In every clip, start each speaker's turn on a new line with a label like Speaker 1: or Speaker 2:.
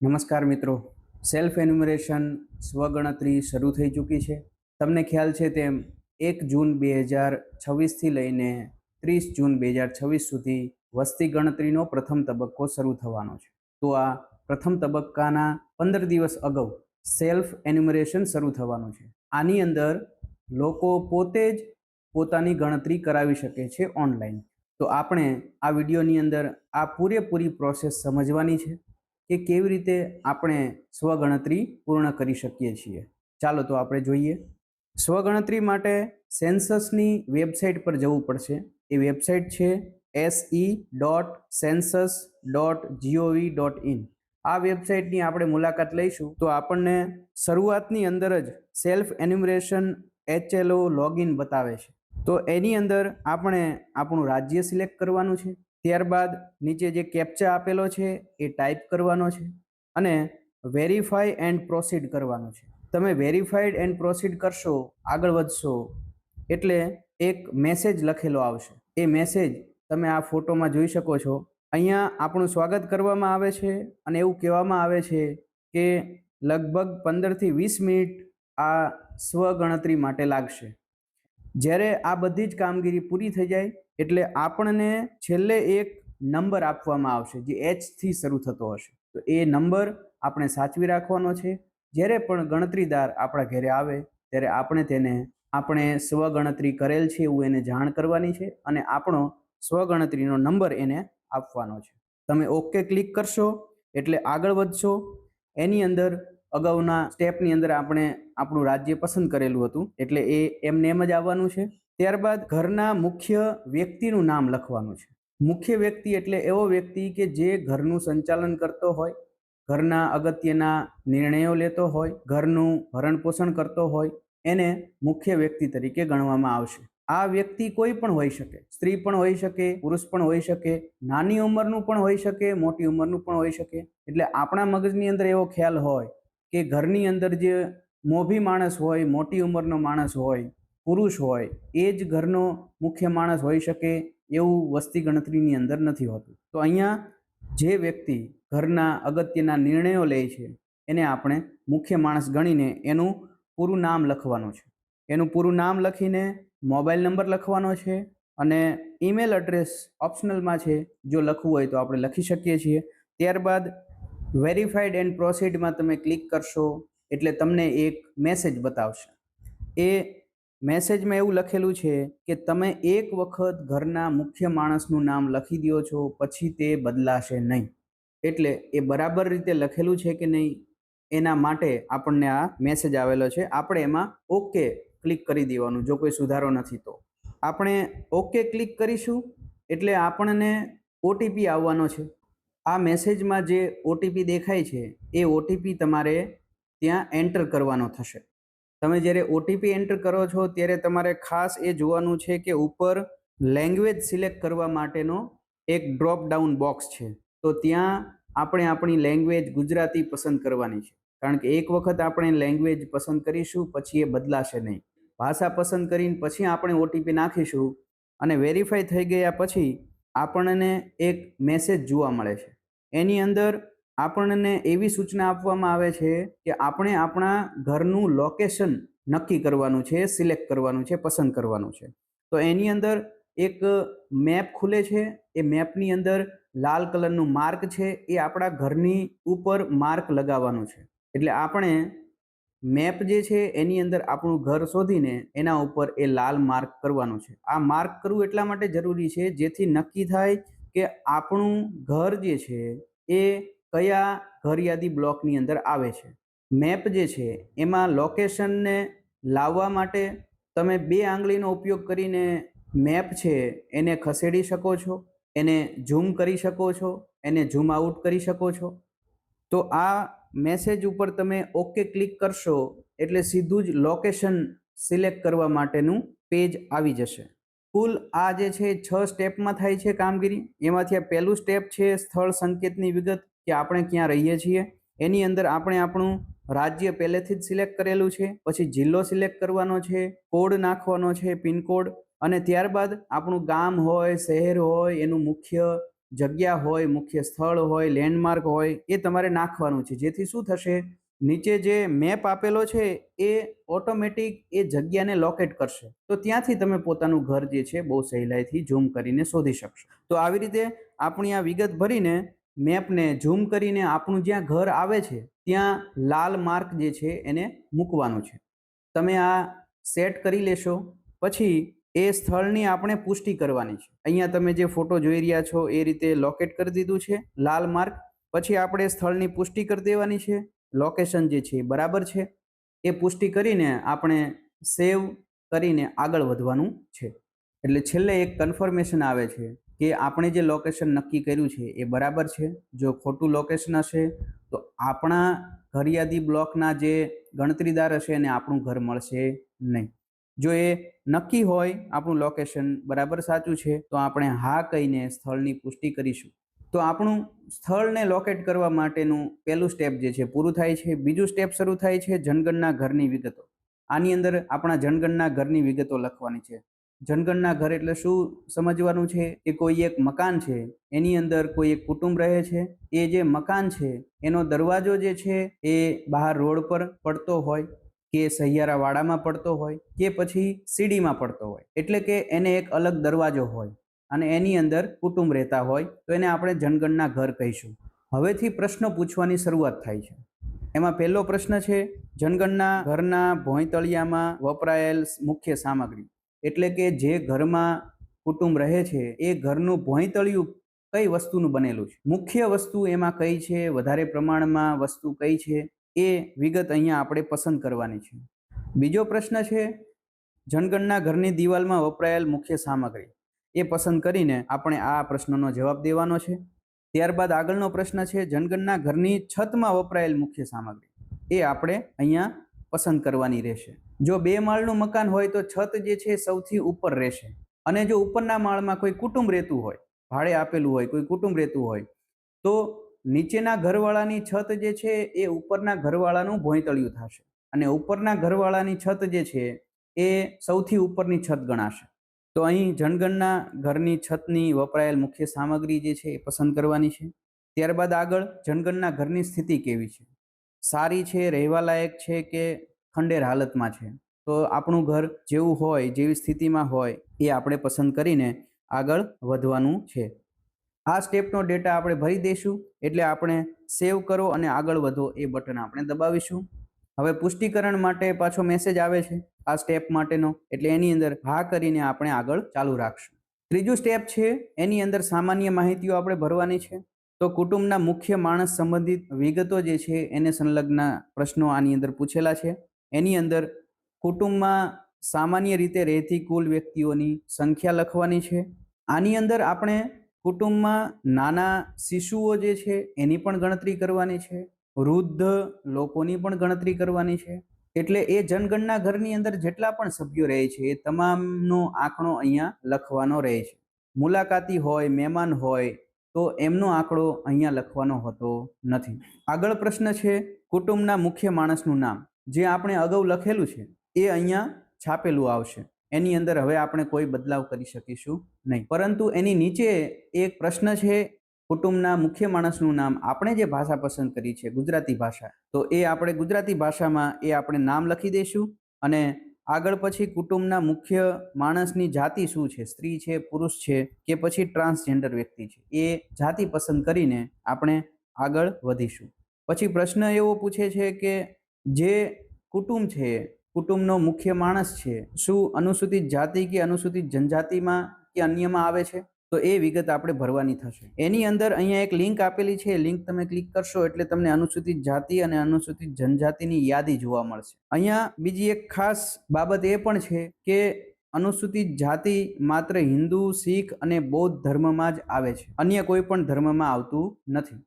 Speaker 1: નમસ્કાર મિત્રો, self enumeration સ્વગણતરી શરૂ થઈ ચૂકી છે. તમને ખ્યાલ છે તેમ 1 જૂન 2026થી લઈને 30 જૂન 2026 સુધી વસ્તી ગણતરીનો પ્રથમ તબક્કો શરૂ થવાનો છે. તો આ પ્રથમ તબક્કાના 15 દિવસ અગાઉ સેલ્ફ એન્યુમરેશન શરૂ થવાનું છે. આની અંદર લોકો પોતે જ પોતાની ગણતરી કરાવી શકે છે ઓનલાઈન. તો આપણે આ વિડીયોની અંદર આ પૂરેપૂરી પ્રોસેસ સમજવાની છે કે કેવી રીતે આપણે સ્વગણતરી પૂર્ણ કરી શકીએ છીએ. ચાલો તો આપણે જોઈએ. સ્વગણતરી માટે સેન્સસની વેબસાઇટ પર જવું પડશે. એ વેબસાઇટ છે se.census.gov.in. આ વેબસાઇટની આપણે મુલાકાત લઈશું તો આપણને શરૂઆતની અંદર જ સેલ્ફ એન્યુમરેશન HLO લોગિન બતાવે છે. તો એની અંદર આપણે આપણું રાજ્ય સિલેક્ટ કરવાનું છે. ત્યારબાદ નીચે જે કેપ્ચા આપેલો છે એ ટાઈપ કરવાનો છે અને વેરીફાઈ એન્ડ પ્રોસીડ કરવાનું છે. તમે વેરીફાઈડ એન્ડ પ્રોસીડ કરશો, આગળ વધશો એટલે એક મેસેજ લખેલો આવશે. એ મેસેજ તમે આ ફોટોમાં જોઈ શકો છો. અહીંયા આપણું સ્વાગત કરવામાં આવે છે અને એવું કહેવામાં આવે છે કે લગભગ 15થી 20 મિનિટ આ સ્વગણતરી માટે લાગશે. જ્યારે આ બધી જ કામગીરી પૂરી થઈ જાય એટલે આપણને છેલ્લે એક નંબર આપવામાં આવશે જે H થી શરૂ થતો હશે. તો એ નંબર આપણે સાચવી રાખવાનો છે. જ્યારે પણ ગણતરીદાર આપણા ઘરે આવે ત્યારે આપણે સ્વગણતરી કરેલ છે એવું એને જાણ કરવાની છે અને આપણો સ્વગણતરીનો નંબર એને આપવાનો છે. તમે ઓકે ક્લિક કરશો એટલે આગળ વધશો. એની અંદર અગાઉના સ્ટેપની અંદર આપણે આપણું રાજ્ય પસંદ કરેલું હતું એટલે એ એમને એમ જ આવવાનું છે. ત્યારબાદ ઘરના મુખ્ય વ્યક્તિનું નામ લખવાનું છે. મુખ્ય વ્યક્તિ એટલે એવો વ્યક્તિ કે જે ઘરનું સંચાલન કરતો હોય, ઘરના અગત્યના નિર્ણયો લેતો હોય, ઘરનું ભરણ પોષણ કરતો હોય, એને મુખ્ય વ્યક્તિ તરીકે ગણવામાં આવશે. આ વ્યક્તિ કોઈ પણ હોઈ શકે, સ્ત્રી પણ હોઈ શકે, પુરુષ પણ હોઈ શકે, નાની ઉંમરનું પણ હોઈ શકે, મોટી ઉંમરનું પણ હોઈ શકે. એટલે આપણા મગજની અંદર એવો ખ્યાલ હોય કે ઘરની અંદર જે મોભી માણસ હોય, મોટી ઉંમરનો માણસ હોય, પુરુષ હોય, એ જ ઘરનો મુખ્ય માણસ હોઈ શકે એવું વસ્તી ગણતરીની અંદર નથી હોતું. તો અહીંયા જે વ્યક્તિ ઘરના અગત્યના નિર્ણયો લે છે એને આપણે મુખ્ય માણસ ગણીને એનું પૂરું નામ લખવાનું છે. એનું પૂરું નામ લખીને મોબાઈલ નંબર લખવાનો છે અને ઈમેલ એડ્રેસ ઓપ્શનલમાં છે, જો લખવું હોય તો આપણે લખી શકીએ છીએ. ત્યારબાદ વેરીફાઈડ એન્ડ પ્રોસીડમાં તમે ક્લિક કરશો એટલે તમને એક મેસેજ બતાવશે. એ મેસેજમાં એવું લખેલું છે કે તમે એક વખત ઘરના મુખ્ય માણસનું નામ લખી દો છો પછી તે બદલાશે નહીં. એટલે એ બરાબર રીતે લખેલું છે કે નહીં એના માટે આપણને આ મેસેજ આવેલો છે. આપણે એમાં ઓકે ક્લિક કરી દેવાનું જો કોઈ સુધારો નથી તો. આપણે ઓકે ક્લિક કરીશું એટલે આપણને ઓટીપી આવવાનો છે. આ મેસેજમાં જે ઓટીપી દેખાય છે એ ઓટીપી તમારે ત્યાં એન્ટર કરવાનો થશે. તમે જ્યારે ઓટીપી એન્ટર કરો છો ત્યારે તમારે ખાસ એ જોવાનું છે કે ઉપર લેંગ્વેજ સિલેક્ટ કરવા માટેનો એક ડ્રોપ ડાઉન બોક્સ છે. તો ત્યાં આપણે આપણી લેંગ્વેજ ગુજરાતી પસંદ કરવાની છે. કારણ કે એક વખત આપણે લેંગ્વેજ પસંદ કરીશું પછી એ બદલાશે નહીં. ભાષા પસંદ કરીને પછી આપણે ઓટીપી નાખીશું અને વેરીફાઈ થઈ ગયા પછી આપણને એક મેસેજ જોવા મળે છે. એની અંદર આપણને એવી સૂચના આપવામાં આવે છે કે આપણે આપણા ઘરનું લોકેશન નક્કી કરવાનું છે, સિલેક્ટ કરવાનું છે, પસંદ કરવાનું છે. તો એની અંદર એક મેપ ખુલે છે. એ મેપની અંદર લાલ કલરનું માર્ક છે, એ આપણા ઘરની ઉપર માર્ક લગાવવાનું છે. એટલે આપણે મેપ જે છે એની અંદર આપણું ઘર શોધીને એના ઉપર એ લાલ માર્ક કરવાનું છે. આ માર્ક કરવું એટલા માટે જરૂરી છે જેથી નક્કી થાય કે આપણું ઘર જે છે એ કયા ઘર યાદી બ્લોકની અંદર આવે છે. મેપ જે છે એમાં લોકેશનને લાવવા માટે તમે 2 આંગળીનો ઉપયોગ કરીને મેપ છે એને ખસેડી શકો છો, એને ઝૂમ કરી શકો છો, એને ઝૂમ આઉટ કરી શકો છો. તો આ મેસેજ ઉપર તમે ઓકે ક્લિક કરશો એટલે સીધું જ લોકેશન સિલેક્ટ કરવા માટેનું પેજ આવી જશે. કુલ આ જે છે 6 સ્ટેપમાં થાય છે કામગીરી. એમાંથી આ પહેલું સ્ટેપ છે સ્થળ સંકેતની વિગત કે આપણે ક્યાં રહીએ છીએ. એની અંદર આપણે આપણું રાજ્ય પહેલેથી જ સિલેક્ટ કરેલું છે, પછી જિલ્લો સિલેક્ટ કરવાનો છે, કોડ નાખવાનો છે, પિનકોડ, અને ત્યારબાદ આપણું ગામ હોય, શહેર હોય, એનું મુખ્ય જગ્યા હોય, મુખ્ય સ્થળ હોય, લેન્ડમાર્ક હોય એ તમારે નાખવાનું છે, જેથી શું થશે, નીચે જે મેપ આપેલો છે એ ઓટોમેટિક એ જગ્યાને લોકેટ કરશે, તો ત્યાંથી તમે પોતાનું ઘર જે છે બહુ સહેલાઈથી ઝૂમ કરીને શોધી શકશો. તો આવી રીતે આપણી આ વિગત ભરીને મેપને ઝૂમ કરીને આપણું જ્યાં ઘર આવે છે ત્યાં લાલ માર્ક જે છે એને મૂકવાનું છે. તમે આ સેટ કરી લેશો પછી એ સ્થળની આપણે પુષ્ટિ કરવાની છે. અહીંયા તમે જે ફોટો જોઈ રહ્યા છો એ રીતે લોકેટ કરી દીધું છે લાલ માર્ક. પછી આપણે સ્થળની પુષ્ટિ કરી દેવાની છે, લોકેશન જે છે એ બરાબર છે એ પુષ્ટિ કરીને આપણે સેવ કરીને આગળ વધવાનું છે. એટલે છેલ્લે એક કન્ફર્મેશન આવે છે કે આપણે જે લોકેશન નક્કી કર્યું છે એ બરાબર છે. જો ખોટું લોકેશન હશે તો આપણા ઘરયાદી બ્લોકના જે ગણતરીદાર હશે એને આપણું ઘર મળશે નહીં. જો એ નક્કી હોય આપણું લોકેશન બરાબર સાચું છે તો આપણે હા કહીને સ્થળની પુષ્ટિ કરીશું. તો આપણું સ્થળને લોકેટ કરવા માટેનું પહેલું સ્ટેપ જે છે પૂરું થાય છે. બીજું સ્ટેપ શરૂ થાય છે જનગણના ઘરની વિગતો. આની અંદર આપણા જનગણના ઘરની વિગતો લખવાની છે. જનગણના ઘર એટલે શું સમજવાનું છે, એ કોઈ એક મકાન છે એની અંદર કોઈ એક કુટુંબ રહે છે. એ જે મકાન છે એનો દરવાજો જે છે એ બહાર રોડ પર પડતો હોય કે સહિયારા વાડામાં પડતો હોય કે પછી સીડીમાં પડતો હોય, એટલે કે એને એક અલગ દરવાજો હોય અને એની અંદર કુટુંબ રહેતા હોય તો એને આપણે જનગણના ઘર કહીશું. હવેથી પ્રશ્નો પૂછવાની શરૂઆત થાય છે. એમાં પહેલો પ્રશ્ન છે જનગણના ઘરના ભોંયતળિયામાં વપરાયેલ મુખ્ય સામગ્રી, એટલે કે જે ઘરમાં કુટુંબ રહે છે એ ઘરનું ભોંયતળિયું કઈ વસ્તુનું બનેલું છે, મુખ્ય વસ્તુ એમાં કઈ છે, વધારે પ્રમાણમાં વસ્તુ કઈ છે, એ વિગત અહીંયા આપણે પસંદ કરવાની છે. બીજો પ્રશ્ન છે જનગણના ઘરની દિવાલમાં વપરાયેલ મુખ્ય સામગ્રી, એ પસંદ કરીને આપણે આ પ્રશ્નનો જવાબ દેવાનો છે. ત્યારબાદ આગળનો પ્રશ્ન છે જનગણના ઘરની છતમાં વપરાયેલ મુખ્ય સામગ્રી, એ આપણે અહીંયા પસંદ કરવાની રહેશે. જો 2 માળનું મકાન હોય તો છત જે છે સૌથી ઉપર રહેશે, અને જો ઉપરના માળમાં કોઈ કુટુંબ રહેતું હોય, ભાડે આપેલું હોય કોઈ કુટુંબ રહેતું હોય, તો નીચેના ઘરવાળાની છત જે છે એ ઉપરના ઘરવાળાનું ભોંયતળિયું થશે અને ઉપરના ઘરવાળાની છત જે છે એ સૌથી ઉપરની છત ગણાશે. તો અહીં જનગણના ઘરની છતની વપરાયેલ મુખ્ય સામગ્રી જે છે એ પસંદ કરવાની છે. ત્યારબાદ આગળ જનગણના ઘરની સ્થિતિ કેવી છે, સારી છે, રહેવા લાયક છે કે ખંડેર હાલતમાં છે. તો આપણું ઘર જેવું હોય, જેવી સ્થિતિમાં હોય એ આપણે પસંદ કરીને આગળ વધવાનું છે. આ સ્ટેપનો ડેટા આપણે ભરી દઈશું એટલે આપણે સેવ કરો અને આગળ વધો એ બટન આપણે દબાવીશું. હવે પુષ્ટિકરણ માટે પાછો મેસેજ આવે છે આ સ્ટેપ માટેનો, એટલે એની અંદર હા કરીને આપણે આગળ ચાલુ રાખશું. ત્રીજું સ્ટેપ છે એની અંદર સામાન્ય માહિતીઓ આપણે ભરવાની છે. તો કુટુંબના મુખ્ય માણસ સંબંધિત વિગતો જે છે એને સંલગ્ન પ્રશ્નો આની અંદર પૂછેલા છે. એની અંદર કુટુંબમાં સામાન્ય રીતે રહેતી કુલ વ્યક્તિઓની સંખ્યા લખવાની છે. આની અંદર આપણે કુટુંબમાં નાના શિશુઓ જે છે એની પણ ગણતરી કરવાની છે, વૃદ્ધ લોકોની પણ ગણતરી કરવાની છે. એટલે એ જનગણના ઘરની અંદર જેટલા પણ સભ્યો રહે છે એ તમામનો આંકડો અહીંયા લખવાનો રહે છે. મુલાકાતી હોય, મહેમાન હોય તો એમનો આંકડો અહીંયા લખવાનો હોતો નથી. આગળ પ્રશ્ન છે કુટુંબના મુખ્ય માણસનું નામ, જે આપણે અગાઉ લખેલું છે એ અહીંયા છાપેલું આવશે. એની અંદર હવે આપણે કોઈ બદલાવ કરી શકીશું નહીં, પરંતુ એની નીચે એક પ્રશ્ન છે કુટુંબના મુખ્ય માણસનું નામ, આપણે જે ભાષા પસંદ કરી છે ગુજરાતી ભાષા, તો એ આપણે ગુજરાતી ભાષામાં એ આપણે નામ લખી દઈશું. અને આગળ પછી કુટુંબના મુખ્ય માણસની જાતિ શું છે, સ્ત્રી છે, પુરુષ છે કે પછી ટ્રાન્સજેન્ડર વ્યક્તિ છે, એ જાતિ પસંદ કરીને આપણે આગળ વધીશું. પછી પ્રશ્ન એવો પૂછે છે કે જે કુટુંબ છે, કુટુંબનો મુખ્ય માણસ છે, શું અનુસૂચિત જાતિ કે અનુસૂચિત જનજાતિમાં કે અન્યમાં આવે છે, તો એ વિગત આપણે ભરવાની થશે. એની અંદર અહીંયા એક લિંક આપેલી છે, લિંક તમે ક્લિક કરશો એટલે તમને અનુસૂચિત જાતિ અને અનુસૂચિત જનજાતિની યાદી જોવા મળશે. અહીંયા બીજી એક ખાસ બાબત એ પણ છે કે અનુસૂચિત જાતિ માત્ર હિન્દુ, શીખ અને બૌદ્ધ ધર્મમાં જ આવે છે, અન્ય કોઈ પણ ધર્મમાં આવતું નથી.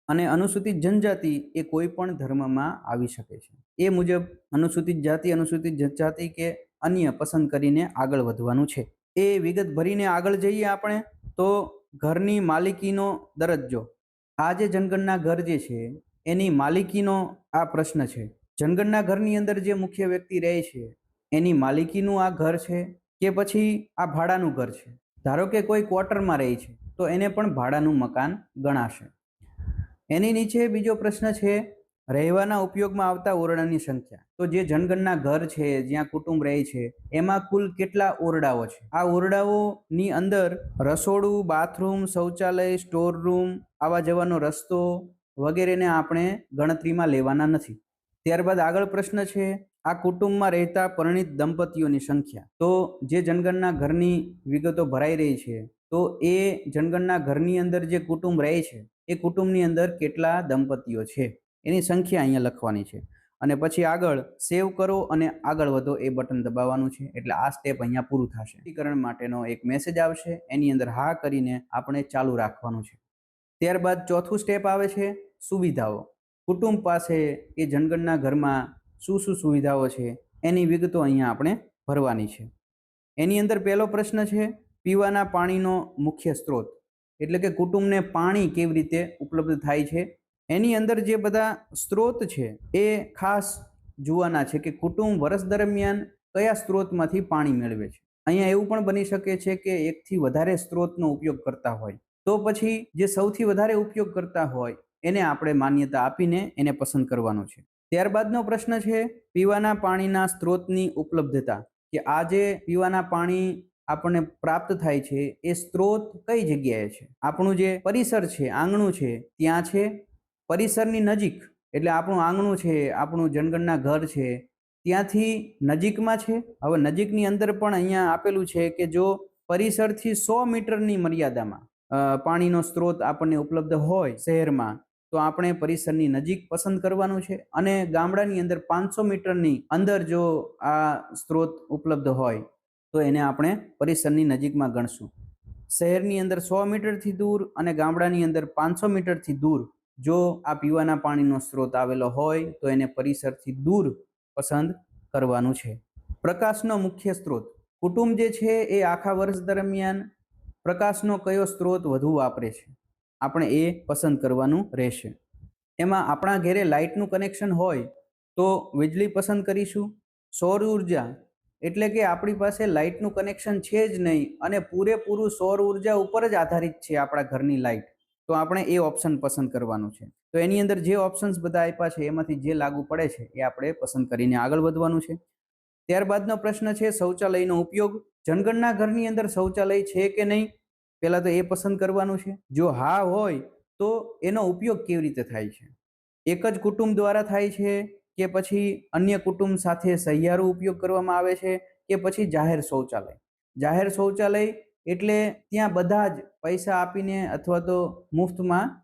Speaker 1: અને અનુસૂચિત જનજાતિ એ કોઈ પણ ધર્મમાં આવી શકે છે. એ મુજબ અનુસૂચિત જાતિ, અનુસૂચિત જનજાતિ કે અન્ય પસંદ કરીને આગળ વધવાનું છે. એ વિગત ભરીને આગળ જઈએ આપણે તો ઘરની માલિકીનો દરજ્જો, આ જે જનગણના ઘર જે છે એની માલિકીનો આ પ્રશ્ન છે. જનગણના ઘરની અંદર જે મુખ્ય વ્યક્તિ રહે છે એની માલિકીનું આ ઘર છે કે પછી આ ભાડાનું ઘર છે. ધારો કે કોઈ ક્વાર્ટરમાં રહે છે તો એને પણ ભાડાનું મકાન ગણાશે. એની નીચે બીજો પ્રશ્ન છે રહેવાના ઉપયોગમાં આવતા ઓરડાની સંખ્યા. તો જે જનગણના ઘર છે, જ્યાં કુટુંબ રહે છે, એમાં કુલ કેટલા ઓરડાઓ છે? આ ઓરડાઓની અંદર રસોડું, બાથરૂમ, શૌચાલય, સ્ટોર રૂમ, આવા જવાનો રસ્તો વગેરેને આપણે ગણતરીમાં લેવાના નથી. ત્યારબાદ આગળ પ્રશ્ન છે આ કુટુંબમાં રહેતા પરિણીત દંપતીઓની સંખ્યા. તો જે જનગણના ઘરની વિગતો ભરાઈ રહી છે, તો એ જનગણના ઘરની અંદર જે કુટુંબ રહે છે એ કુટુંબની અંદર કેટલા દંપતીઓ છે એની સંખ્યા અહીંયા લખવાની છે. અને પછી આગળ સેવ કરો અને આગળ વધો એ બટન દબાવવાનું છે. એટલે આ સ્ટેપ અહીંયા પૂરું થશે. સ્પષ્ટીકરણ માટેનો એક મેસેજ આવશે, એની અંદર હા કરીને આપણે ચાલુ રાખવાનું છે. ત્યારબાદ ચોથું સ્ટેપ આવે છે સુવિધાઓ. કુટુંબ પાસે એ જનગણના ઘરમાં શું શું સુવિધાઓ છે એની વિગતો અહીંયા આપણે ભરવાની છે. એની અંદર પહેલો પ્રશ્ન છે પીવાના પાણીનો મુખ્ય સ્ત્રોત, એટલે કે કુટુંબને પાણી કેવી રીતે ઉપલબ્ધ થાય છે. એની અંદર જે બધા સ્ત્રોત છે એ ખાસ જોવાના છે કે કુટુંબ વર્ષ દરમિયાન કયા સ્ત્રોતમાંથી પાણી મેળવે છે. અહીંયા એવું પણ બની શકે છે કે એકથી વધારે સ્ત્રોતનો ઉપયોગ કરતા હોય, તો પછી જે સૌથી વધારે ઉપયોગ કરતા હોય એને આપણે માન્યતા આપીને એને પસંદ કરવાનો છે. ત્યારબાદનો પ્રશ્ન છે પીવાના પાણીના સ્ત્રોતની ઉપલબ્ધતા, કે આ જે પીવાના પાણી આપણને પ્રાપ્ત થાય છે એ સ્ત્રોત કઈ જગ્યાએ છે. આપણું જે પરિસર છે, આંગણું છે, ત્યાં છે, પરિસરની નજીક એટલે આપણું આંગણું છે, આપણું જનગણના ઘર છે, ત્યાંથી નજીકમાં છે. હવે નજીકની અંદર પણ અહીંયા આપેલું છે કે જો પરિસરથી 100 મીટરની મર્યાદામાં પાણીનો સ્ત્રોત આપણને ઉપલબ્ધ હોય શહેરમાં, તો આપણે પરિસરની નજીક પસંદ કરવાનું છે. અને ગામડાની અંદર 500 મીટરની અંદર જો આ સ્ત્રોત ઉપલબ્ધ હોય તો એને આપણે પરિસરની નજીકમાં ગણશું. શહેરની અંદર 100 મીટરથી દૂર અને ગામડાની અંદર 500 મીટરથી દૂર જો આ પીવાના પાણીનો સ્ત્રોત આવેલો હોય તો એને પરિસરથી દૂર પસંદ કરવાનું છે. પ્રકાશનો મુખ્ય સ્ત્રોત. કુટુંબ જે છે એ આખા વર્ષ દરમિયાન પ્રકાશનો કયો સ્ત્રોત વધુ વાપરે છે, આપણે એ પસંદ કરવાનું રહેશે. એમાં આપણા ઘરે લાઇટનું કનેક્શન હોય તો વીજળી પસંદ કરીશું. સૌર ઉર્જા એટલે કે આપણી પાસે લાઇટનું કનેક્શન છે જ નહીં અને પૂરેપૂરું સૌર ઉર્જા ઉપર જ આધારિત છે આપણા ઘરની લાઇટ, તો આપણે એ ઓપ્શન પસંદ કરવાનું છે. તો એની અંદર જે ઓપ્શન્સ બધા આપ્યા છે એમાંથી જે લાગુ પડે છે એ આપણે પસંદ કરીને આગળ વધવાનું છે. ત્યારબાદનો પ્રશ્ન છે શૌચાલયનો ઉપયોગ. જનગણના ઘરની અંદર શૌચાલય છે કે નહીં, પહેલા તો એ પસંદ કરવાનું છે. જો હા હોય તો એનો ઉપયોગ કેવી રીતે થાય છે, એક જ કુટુંબ દ્વારા થાય છે કે પછી અન્ય કુટુંબ સાથે સહિયારો ઉપયોગ કરવામાં આવે છે કે પછી જાહેર શૌચાલય. જાહેર શૌચાલય એટલે ત્યાં બધા જ પૈસા આપીને અથવા તો મુફ્તમાં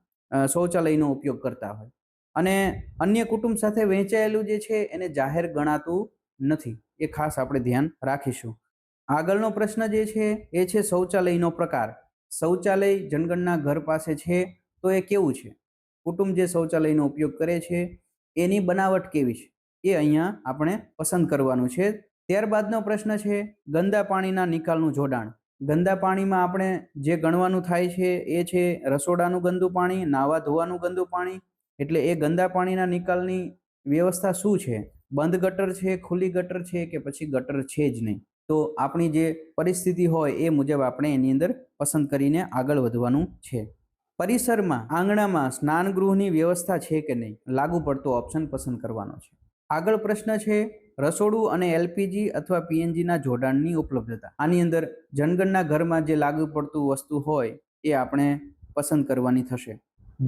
Speaker 1: શૌચાલયનો ઉપયોગ કરતા હોય, અને અન્ય કુટુંબ સાથે વહેંચાયેલું જે છે એને જાહેર ગણાતું નથી. એ ખાસ આપણે ધ્યાન રાખીશું. આગળનો પ્રશ્ન જે છે એ છે શૌચાલયનો પ્રકાર. શૌચાલય જનગણના ઘર પાસે છે તો એ કેવું છે, કુટુંબ જે શૌચાલયનો ઉપયોગ કરે છે એની બનાવટ કેવી છે, એ અહીંયા આપણે પસંદ કરવાનું છે. ત્યારબાદનો પ્રશ્ન છે ગંદા પાણીના નિકાલનું જોડાણ. ગંદા પાણીમાં આપણે જે ગણવાનું થાય છે એ છે રસોડાનું ગંદુ પાણી, નાહવા ધોવાનું ગંદુ પાણી. એટલે એ ગંદા પાણીના નિકાલની વ્યવસ્થા શું છે, બંધ ગટર છે, ખુલ્લી ગટર છે કે પછી ગટર છે જ નહીં. તો આપણી જે પરિસ્થિતિ હોય એ મુજબ આપણે એની અંદર પસંદ કરીને આગળ વધવાનું છે. પરિસરમાં આંગણામાં સ્નાનગૃહની વ્યવસ્થા છે કે નહીં, લાગુ પડતો ઓપ્શન પસંદ કરવાનો છે. આગળ પ્રશ્ન છે રસોડું અને એલપીજી અથવા પીએનજીના જોડાણની ઉપલબ્ધતા. આની અંદર જનગણના ઘરમાં જે લાગુ પડતું વસ્તુ હોય એ આપણે પસંદ કરવાની થશે.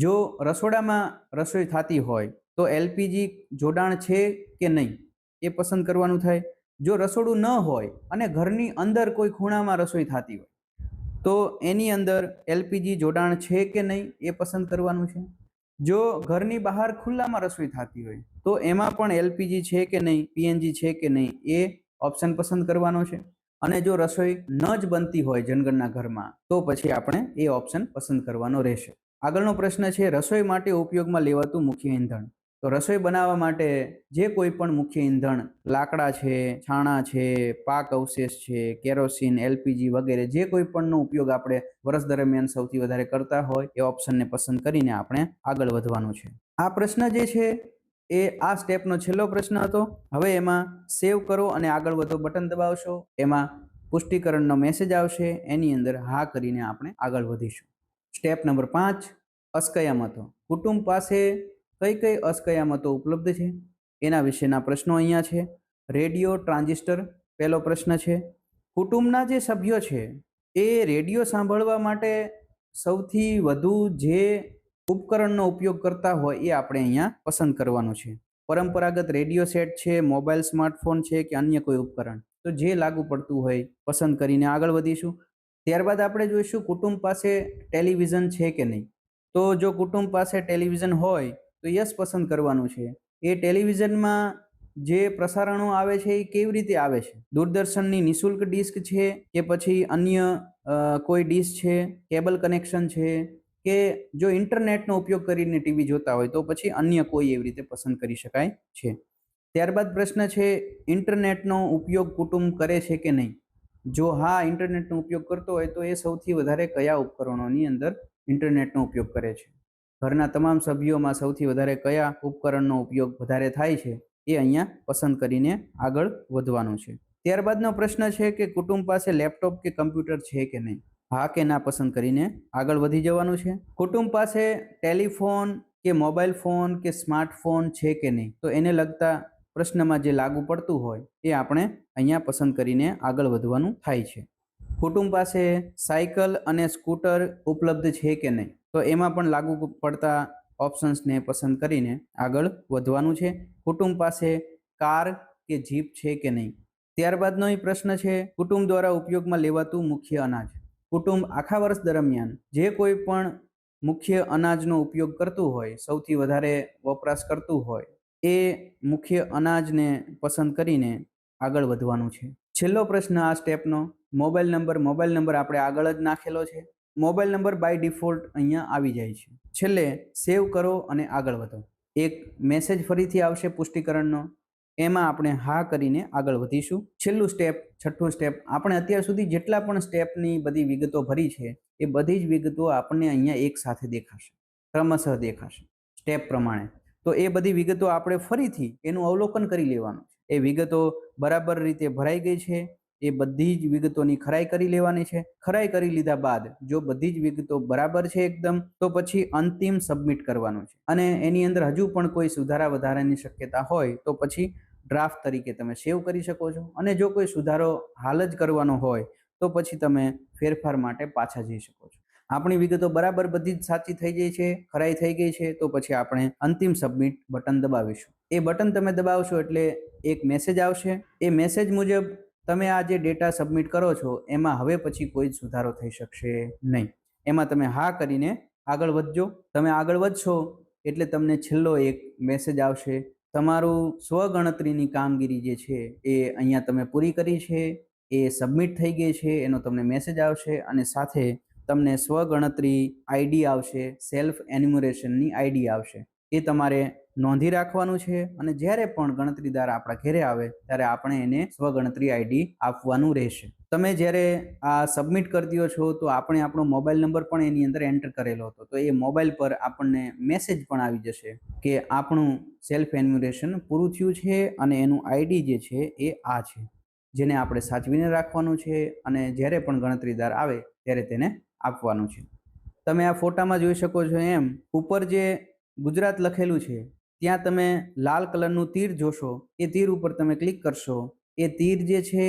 Speaker 1: જો રસોડામાં રસોઈ થતી હોય તો એલપીજી જોડાણ છે કે નહીં એ પસંદ કરવાનું થાય. જો રસોડું ન હોય અને ઘરની અંદર કોઈ ખૂણામાં રસોઈ થતી હોય તો એની અંદર એલપીજી જોડાણ છે કે નહીં એ પસંદ કરવાનું છે. જો ઘરની બહાર ખુલ્લામાં રસોઈ થતી હોય તો એમાં પણ એલપીજી છે કે નહીં, પીએનજી છે કે નહીં એ ઓપ્શન પસંદ કરવાનો છે. અને જો રસોઈ ન જ બનતી હોય જનગણના ઘરમાં તો પછી આપણે એ ઓપ્શન પસંદ કરવાનો રહેશે. આગળનો પ્રશ્ન છે રસોઈ માટે ઉપયોગમાં લેવાતું મુખ્ય ઈંધણ. તો રસોઈ બનાવવા માટે જે કોઈ પણ મુખ્ય ઈંધણ, લાકડા છે, છાણા છે, પાક અવશેષ છે, કેરોસીન, એલપીજી વગેરે જે કોઈ પણનો ઉપયોગ આપણે વર્ષ દરમિયાન સૌથી વધારે કરતા હોય એ ઓપ્શનને પસંદ કરીને આપણે આગળ વધવાનું છે. આ પ્રશ્ન જે છે એ આ સ્ટેપનો છેલ્લો પ્રશ્ન હતો. હવે એમાં સેવ કરો અને આગળ વધો બટન દબાવશો, એમાં પુષ્ટિકરણનો મેસેજ આવશે, એની અંદર હા કરીને આપણે આગળ વધીશું. Step number 5, અસ્કયામતો. કુટુંબ પાસે કઈ કઈ અસ્કયામતો ઉપલબ્ધ છે એના વિશેના પ્રશ્નો અહીંયા છે. રેડિયો ટ્રાન્ઝિસ્ટર પહેલો પ્રશ્ન છે. કુટુંબના જે સભ્યો છે એ રેડિયો સાંભળવા માટે સૌથી વધુ જે ઉપકરણનો ઉપયોગ કરતા હોય એ આપણે અહીંયા પસંદ કરવાનું છે. પરંપરાગત રેડિયો સેટ છે, મોબાઈલ સ્માર્ટફોન છે કે અન્ય કોઈ ઉપકરણ, તો જે લાગુ પડતું હોય પસંદ કરીને આગળ વધીશું. ત્યારબાદ આપણે જોઈશું કુટુંબ પાસે ટેલિવિઝન છે કે નહીં. તો જો કુટુંબ પાસે ટેલિવિઝન હોય તો યસ પસંદ કરવાનું છે. એ ટેલિવિઝનમાં જે પ્રસારણો આવે છે એ કેવી રીતે આવે છે, દૂરદર્શનની નિઃશુલ્ક ડિસ્ક છે કે પછી અન્ય કોઈ ડિશ છે, કેબલ કનેક્શન છે, કે જો ઇન્ટરનેટનો ઉપયોગ કરીને ટીવી જોતા હોય તો પછી અન્ય કોઈ એવી રીતે પસંદ કરી શકાય છે. ત્યારબાદ પ્રશ્ન છે ઇન્ટરનેટનો ઉપયોગ કુટુંબ કરે છે કે નહીં. જો હા ઇન્ટરનેટનો ઉપયોગ કરતો હોય તો એ સૌથી વધારે કયા ઉપકરણોની અંદર ઇન્ટરનેટનો ઉપયોગ કરે છે, ઘરના તમામ સભ્યોમાં સૌથી વધારે કયા ઉપકરણનો ઉપયોગ વધારે થાય છે એ અહીંયા પસંદ કરીને આગળ વધવાનું છે. ત્યારબાદનો પ્રશ્ન છે કે કુટુંબ પાસે લેપટોપ કે કમ્પ્યુટર છે કે નહીં. હા કે ના પસંદ કરીને આગળ વધી જવાનું છે. કુટુંબ પાસે ટેલિફોન કે મોબાઈલ ફોન કે સ્માર્ટફોન છે કે નહીં, તો એને લગતા પ્રશ્નમાં જે લાગુ પડતું હોય એ આપણે અહીંયા પસંદ કરીને આગળ વધવાનું થાય છે. કુટુંબ પાસે સાયકલ અને સ્કૂટર ઉપલબ્ધ છે કે નહીં, તો એમાં પણ લાગુ પડતા ઓપ્શન્સને પસંદ કરીને આગળ વધવાનું છે. કુટુંબ પાસે કાર કે જીપ છે કે નહીં. ત્યારબાદનો એ પ્રશ્ન છે કુટુંબ દ્વારા ઉપયોગમાં લેવાતું મુખ્ય અનાજ. કુટુંબ આખા વર્ષ દરમિયાન જે કોઈ પણ મુખ્ય અનાજનો ઉપયોગ કરતું હોય, સૌથી વધારે વપરાશ કરતું હોય, એ મુખ્ય અનાજને પસંદ કરીને આગળ વધવાનું છે. છેલ્લો પ્રશ્ન આ સ્ટેપનો મોબાઈલ નંબર આપણે આગળ જ નાખેલો છે. મોબાઈલ નંબર બાય ડિફોલ્ટ અહીંયા આવી જાય છે. છેલ્લે સેવ કરો અને આગળ વધો. એક મેસેજ ફરીથી આવશે પુષ્ટિકરણનો, એમાં આપણે હા કરીને આગળ વધીશું. છેલ્લું સ્ટેપ, છઠ્ઠું સ્ટેપ, આપણે અત્યાર સુધી જેટલા પણ સ્ટેપની બધી વિગતો ભરી છે એ બધી જ વિગતો આપણને અહીંયા એક સાથે દેખાશે, ક્રમશઃ દેખાશે સ્ટેપ પ્રમાણે. તો એ બધી વિગતો આપણે ફરીથી એનું અવલોકન કરી લેવાનું છે. એ વિગતો બરાબર રીતે ભરાઈ ગઈ છે એ બધી જ વિગતોની ખરાઈ કરી લેવાની છે. ખરાઈ કરી લીધા બાદ જો બધી જ વિગતો બરાબર છે એકદમ, તો પછી અંતિમ સબમિટ કરવાનું છે. અને એની અંદર હજુ પણ કોઈ સુધારા વધારાની શક્યતા હોય તો પછી ડ્રાફ્ટ તરીકે તમે સેવ કરી શકો છો. અને જો કોઈ સુધારો હાલ જ કરવાનો હોય તો પછી તમે ફેરફાર માટે પાછા જઈ શકો છો. આપણી વિગતો બરાબર બધી જ સાચી થઈ ગઈ છે, ખરાઈ થઈ ગઈ છે, તો પછી આપણે અંતિમ સબમિટ બટન દબાવીશું. એ બટન તમે દબાવશો એટલે એક મેસેજ આવશે. એ મેસેજ મુજબ તમે આ જે ડેટા સબમિટ કરો છો એમાં હવે પછી કોઈ જ સુધારો થઈ શકશે નહીં. એમાં તમે હા કરીને આગળ વધજો. તમે આગળ વધશો એટલે તમને છેલ્લો એક મેસેજ આવશે, તમારું સ્વગણતરીની કામગીરી જે છે એ અહીંયા તમે પૂરી કરી છે, એ સબમિટ થઈ ગઈ છે, એનો તમને મેસેજ આવશે. અને સાથે તમને સ્વગણતરી આઈડી આવશે, સેલ્ફ એન્યુમરેશનની આઈડી આવશે. એ તમારે નોંધી રાખવાનું છે. અને જ્યારે પણ ગણતરીદાર આપણા ઘરે આવે ત્યારે આપણે એને સ્વગણતરી આઈડી આપવાનું રહેશે. તમે જ્યારે આ સબમિટ કરી દો છો તો આપણે આપણો મોબાઈલ નંબર પણ એની અંદર એન્ટર કરેલો હતો, તો એ મોબાઈલ પર આપણને મેસેજ પણ આવી જશે કે આપણું સેલ્ફ એન્યુમરેશન પૂરું થયું છે અને એનું આઈડી જે છે એ આ છે, જેને આપણે સાચવીને રાખવાનું છે અને જ્યારે પણ ગણતરીદાર આવે ત્યારે તેને આપવાનું છે. તમે આ ફોટામાં જોઈ શકો છો એમ ઉપર જે ગુજરાત લખેલું છે ત્યાં તમે લાલ કલરનું તીર જોશો. એ તીર ઉપર તમે ક્લિક કરશો. એ તીર જે છે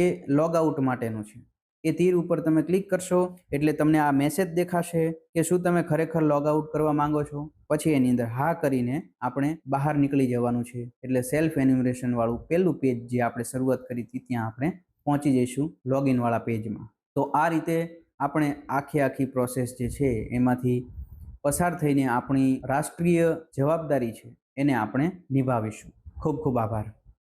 Speaker 1: એ લોગ આઉટ માટેનું છે. એ તીર ઉપર તમે ક્લિક કરશો એટલે તમને આ મેસેજ દેખાશે કે શું તમે ખરેખર લોગ આઉટ કરવા માંગો છો. પછી એની અંદર હા કરીને આપણે બહાર નીકળી જવાનું છે. એટલે સેલ્ફ એન્યુમરેશન વાળું પહેલું પેજ જે આપણે શરૂઆત કરી હતી ત્યાં આપણે પહોંચી જઈશું લોગિન વાળા પેજમાં. તો આ રીતે આપણે આખી પ્રોસેસ જે છે એમાંથી પસાર થઈને આપણી રાષ્ટ્રીય જવાબદારી છે એને આપણે નિભાવીશું. ખૂબ ખૂબ આભાર.